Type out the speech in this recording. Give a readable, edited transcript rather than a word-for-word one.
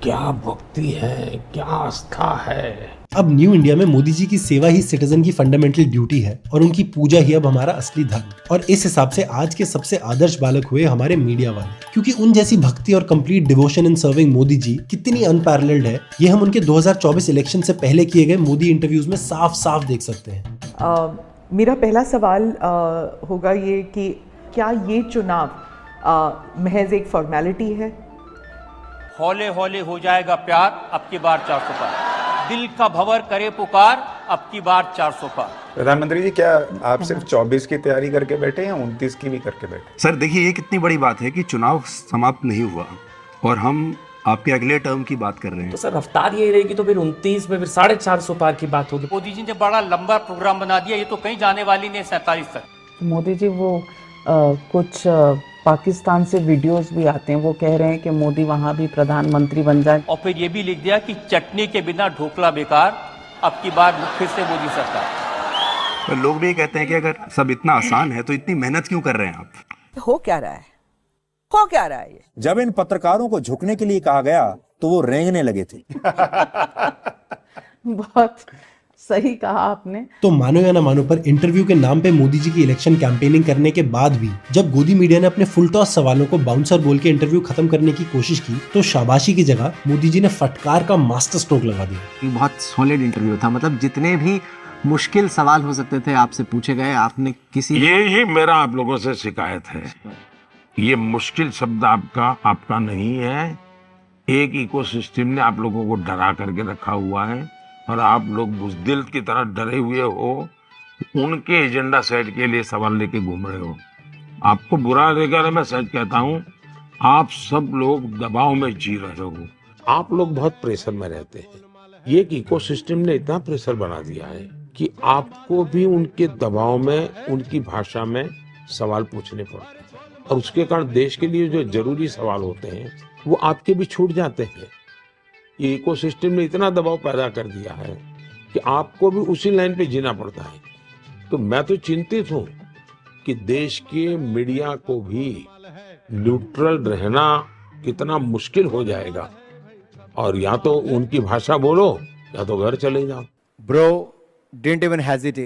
क्या भक्ति है, क्या आस्था है। अब न्यू इंडिया में मोदी जी की सेवा ही सिटीजन की फंडामेंटल ड्यूटी है और उनकी पूजा ही अब हमारा असली धर्म। और इस हिसाब से आज के सबसे आदर्श बालक हुए हमारे मीडिया वाले, क्योंकि उन जैसी भक्ति और complete devotion in serving Modi ji कितनी अनपैरेलल्ड है, ये हम उनके 2024 इलेक्शन से पहले किए गए मोदी इंटरव्यूज में साफ साफ देख सकते हैं। मेरा पहला सवाल होगा ये कि क्या ये चुनाव महज एक फॉर्मेलिटी है? हौले हौले हो जाएगा प्यार, अब की बार 400 पार। दिल का भंवर करे पुकार, अब की बार 400 पार। प्रधानमंत्री जी, क्या आप सिर्फ 24 की तैयारी करके बैठे या 29 की भी करके बैठे? सर देखिए, ये कितनी बड़ी बात है कि चुनाव समाप्त नहीं हुआ और हम आपके अगले टर्म की बात कर रहे हैं। तो सर रफ्तार यही रहेगी तो फिर 29 में फिर 450 पार की बात होगी। मोदी जी ने बड़ा लंबा प्रोग्राम बना दिया, ये तो कहीं जाने वाली नहीं 47 तक। मोदी जी वो कुछ पाकिस्तान से वीडियोस भी आते हैं, वो कह रहे हैं कि मोदी वहाँ भी प्रधानमंत्री बन जाए। और फिर ये भी लिख दिया कि चटनी के बिना ढोकला बेकार, अब की बार फिर से मोदी सरकार। तो लोग भी कहते हैं कि अगर सब इतना आसान है तो इतनी मेहनत क्यों कर रहे हैं आप? हो क्या रहा है, हो क्या रहा है ये? जब इन पत्रकारों को झुकने के लिए कहा गया तो वो रेंगने लगे थे। बहुत सही कहा आपने। तो मानो या ना मानो, पर इंटरव्यू के नाम पे मोदी जी की इलेक्शन कैंपेनिंग करने के बाद भी जब गोदी मीडिया ने अपने फुल टॉस सवालों को बाउंसर बोल के इंटरव्यू खत्म करने की कोशिश की, तो शाबाशी की जगह मोदी जी ने फटकार का मास्टर स्ट्रोक लगा दिया। ये बहुत सॉलिड इंटरव्यू था, मतलब जितने भी मुश्किल सवाल हो सकते थे आपसे पूछे गए, आपने किसी ये मेरा आप लोगों से शिकायत है, ये मुश्किल शब्द आपका नहीं है। एक इकोसिस्टम ने आप लोगों को डरा करके रखा हुआ है और आप लोग बुज़दिल की तरह डरे हुए हो, उनके एजेंडा सेट के लिए सवाल लेके घूम रहे हो। आपको बुरा लगेगा, मैं सच कहता हूँ, आप सब लोग दबाव में जी रहे हो। आप लोग बहुत प्रेशर में रहते हैं। ये एक इकोसिस्टम ने इतना प्रेशर बना दिया है कि आपको भी उनके दबाव में, उनकी भाषा में सवाल पूछने पड़ते हैं और उसके कारण देश के लिए जो जरूरी सवाल होते हैं वो आपके भी छूट जाते हैं। ये इकोसिस्टम ने इतना दबाव पैदा कर दिया है कि आपको भी उसी लाइन पे जीना पड़ता है। तो मैं तो चिंतित हूं कि देश के मीडिया को भी न्यूट्रल रहना कितना मुश्किल हो जाएगा, और या तो उनकी भाषा बोलो या तो घर चले जाओ। Bro didn't even hesitate,